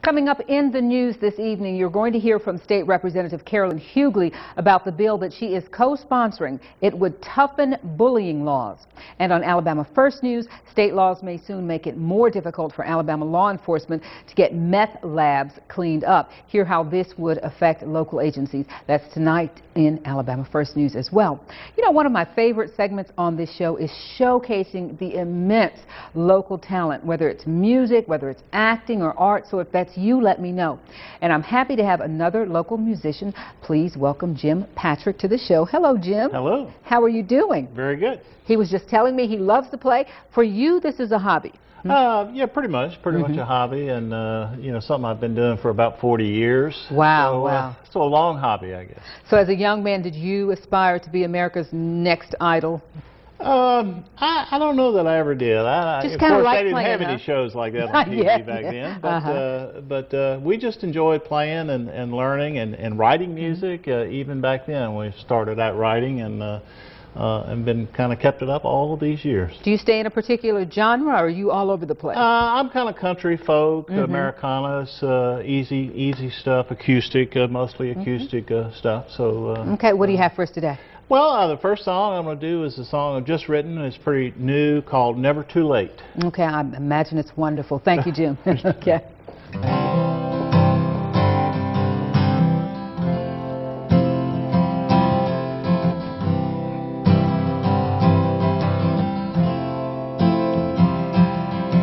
Coming up in the news this evening, you're going to hear from State Representative Carolyn Hughley about the bill that she is co-sponsoring. It would toughen bullying laws. And on Alabama First News, state laws may soon make it more difficult for Alabama law enforcement to get meth labs cleaned up. Hear how this would affect local agencies. That's tonight in Alabama First News as well. You know, one of my favorite segments on this show is showcasing the immense local talent, whether it's music, whether it's acting or art. So if that's you, let me know. And I'm happy to have another local musician. Please welcome Jim Patrick to the show. Hello, Jim. Hello. How are you doing? Very good. He was just telling me he loves to play. For you, this is a hobby. Yeah, pretty much a hobby, and you know, something I've been doing for about 40 years. Wow, so, wow. So a long hobby, I guess. So as a young man, did you aspire to be America's next idol? I don't know that I ever did. Just of kind of course, like they didn't playing, have any shows like that on TV back then, but we just enjoyed playing and learning and writing music. Even back then, we started out writing and been kind of kept it up all of these years. Do you stay in a particular genre, or are you all over the place? I'm kind of country folk, Americanas, easy stuff, acoustic, mostly acoustic stuff. So. Okay, what do you have for us today? Well, the first song I'm going to do is a song I've just written. It's pretty new, called Never Too Late. Okay, I imagine it's wonderful. Thank you, Jim. Okay.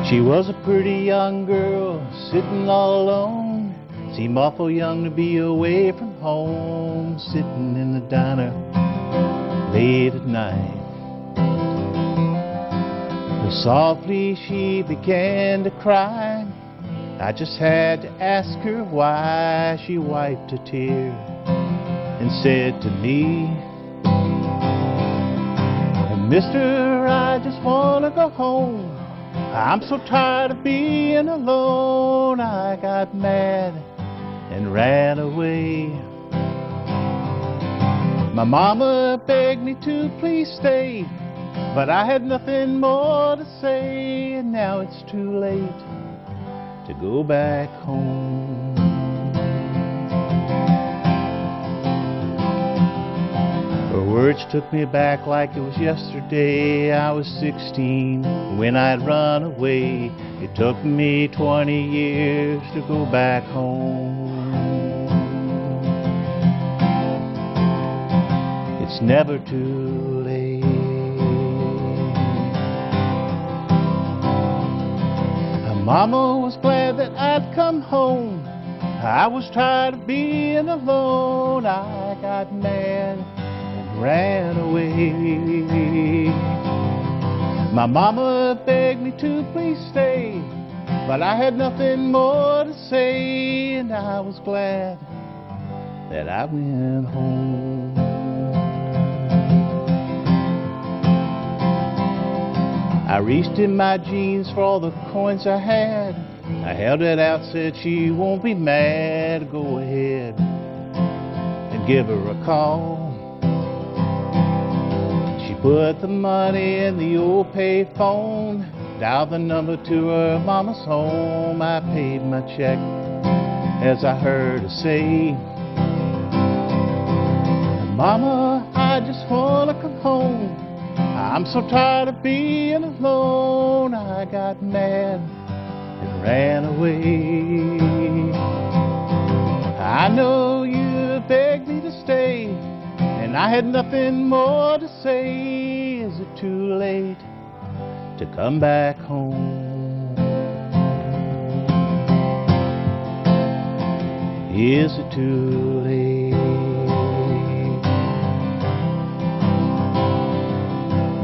She was a pretty young girl sitting all alone. Seemed awful young to be away from home, sitting in the diner late at night. But softly she began to cry. I just had to ask her why. She wiped a tear and said to me, "Mister, I just want to go home. I'm so tired of being alone." I got mad and ran away. My mama begged me to please stay, but I had nothing more to say, and now it's too late to go back home. Her words took me back like it was yesterday. I was 16 when I'd run away. It took me 20 years to go back home. It's never too late. My mama was glad that I'd come home. I was tired of being alone. I got mad and ran away. My mama begged me to please stay, but I had nothing more to say, and I was glad that I went home. I reached in my jeans for all the coins I had. I held it out, said, "She won't be mad. Go ahead and give her a call." She put the money in the old pay phone, dialed the number to her mama's home. I paid my check as I heard her say, "Mama, I just want to come home. I'm so tired of being alone." I got mad and ran away. I know you begged me to stay, and I had nothing more to say. Is it too late to come back home? Is it too late?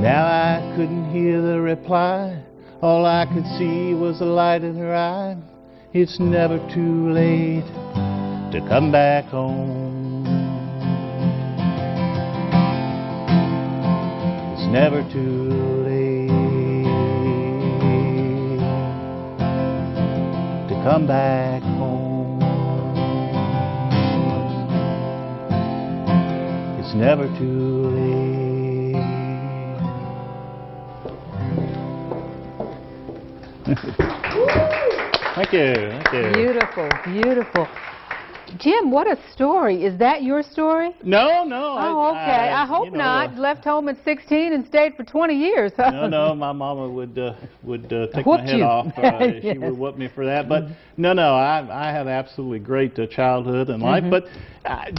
Now I couldn't hear the reply. All I could see was the light in her eye. It's never too late to come back home. It's never too late to come back home. It's never too late. Thank you. Thank you. Beautiful, beautiful. Jim, what a story. Is that your story? No, no. Oh, okay. I hope not. Left home at 16 and stayed for 20 years. No, no. My mama would take Whoop my head you. off. Yes. She would whoop me for that. But no, no. I had absolutely great childhood and life. But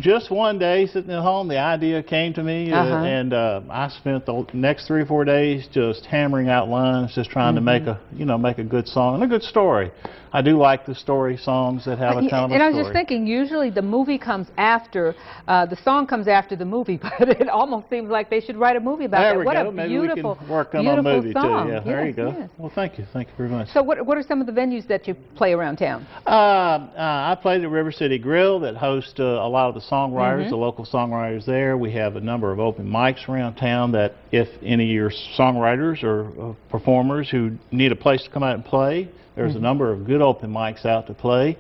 just one day sitting at home, the idea came to me, and I spent the next 3 or 4 days just hammering out lines, just trying to make a good song and a good story. I do like the story songs that have a kind of a story. And I was just thinking, usually the movie comes after, the song comes after the movie, but it almost seems like they should write a movie about that. What a beautiful, we can work on a movie song. too. Yeah, there you go. Yes. Well, thank you very much. So what are some of the venues that you play around town? I played at River City Grill that hosts a lot of the songwriters, the local songwriters there. We have a number of open mics around town that if any of your songwriters or performers who need a place to come out and play, there's a number of good open mics out to play.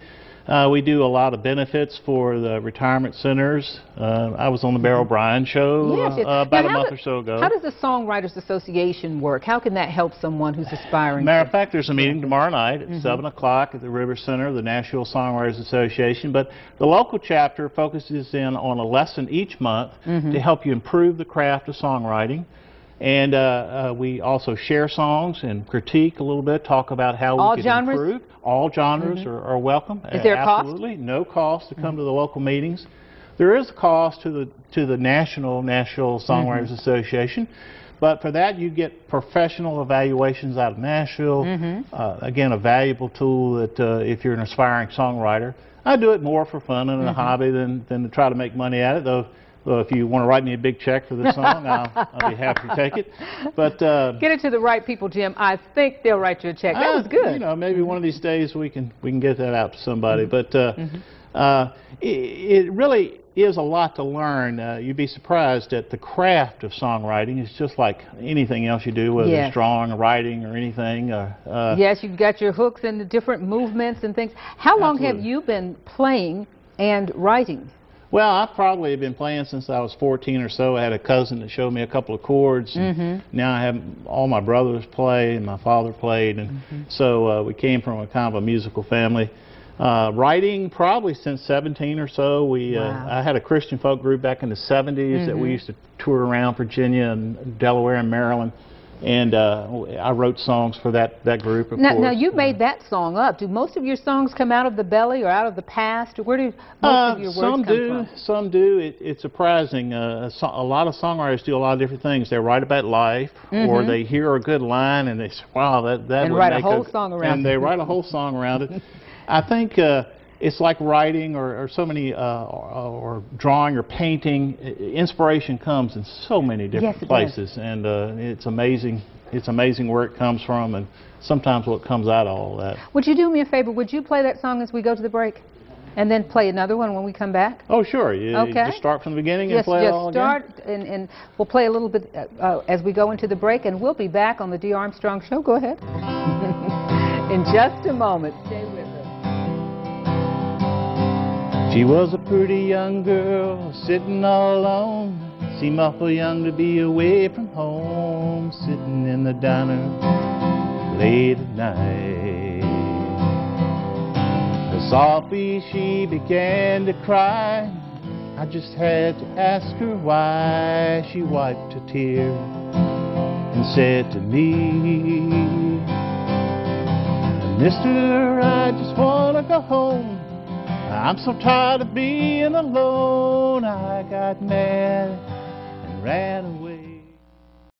We do a lot of benefits for the retirement centers. I was on the Beryl Bryan show about a month or so ago. How does the Songwriters Association work? How can that help someone who's aspiring? Matter of fact, there's a meeting tomorrow night at 7 o'clock at the River Center of the National Songwriters Association. But the local chapter focuses in on a lesson each month to help you improve the craft of songwriting. And we also share songs and critique a little bit, talk about how we can improve. All genres are welcome. Is there a cost? Absolutely, no cost to come to the local meetings. There is a cost to the National Songwriters Association, but for that you get professional evaluations out of Nashville. Again, a valuable tool that if you're an aspiring songwriter. I do it more for fun and a hobby than to try to make money at it, though. Well, if you want to write me a big check for this song, I'll be happy to take it. But get it to the right people, Jim. I think they'll write you a check. That was good. You know, maybe one of these days we can get that out to somebody. But it really is a lot to learn. You'd be surprised at the craft of songwriting. It's just like anything else you do, whether it's drawing or writing or anything. Yes, you've got your hooks and the different movements and things. How long have you been playing and writing? Well, I probably have been playing since I was 14 or so. I had a cousin that showed me a couple of chords. And now I have all my brothers play and my father played. And so we came from a kind of a musical family. Writing probably since 17 or so. I had a Christian folk group back in the 70s that we used to tour around Virginia and Delaware and Maryland. And I wrote songs for that group, of course. Now, you made that song up. Do most of your songs come out of the belly or out of the past? Or where do most of your words come from? Some do. It's surprising. A lot of songwriters do a lot of different things. They write about life, or they hear a good line and they say, wow, that would make write a whole song around it. And they write a whole song around it. I think it's like writing or so many, or drawing or painting. Inspiration comes in so many different places, and it's amazing. It's amazing where it comes from, and sometimes what comes out of all that. Would you do me a favor? Would you play that song as we go to the break, and then play another one when we come back? Oh, sure. You just start from the beginning and play it all again? Yes, just start, and we'll play a little bit as we go into the break, and we'll be back on the Dee Armstrong Show. Go ahead. In just a moment. Stay with us. She was a pretty young girl sitting all alone. Seemed awful young to be away from home, sitting in the diner late at night. Softly she began to cry. I just had to ask her why. She wiped a tear and said to me, Mister, I just want to go home. I'm so tired of being alone. I got mad and ran away.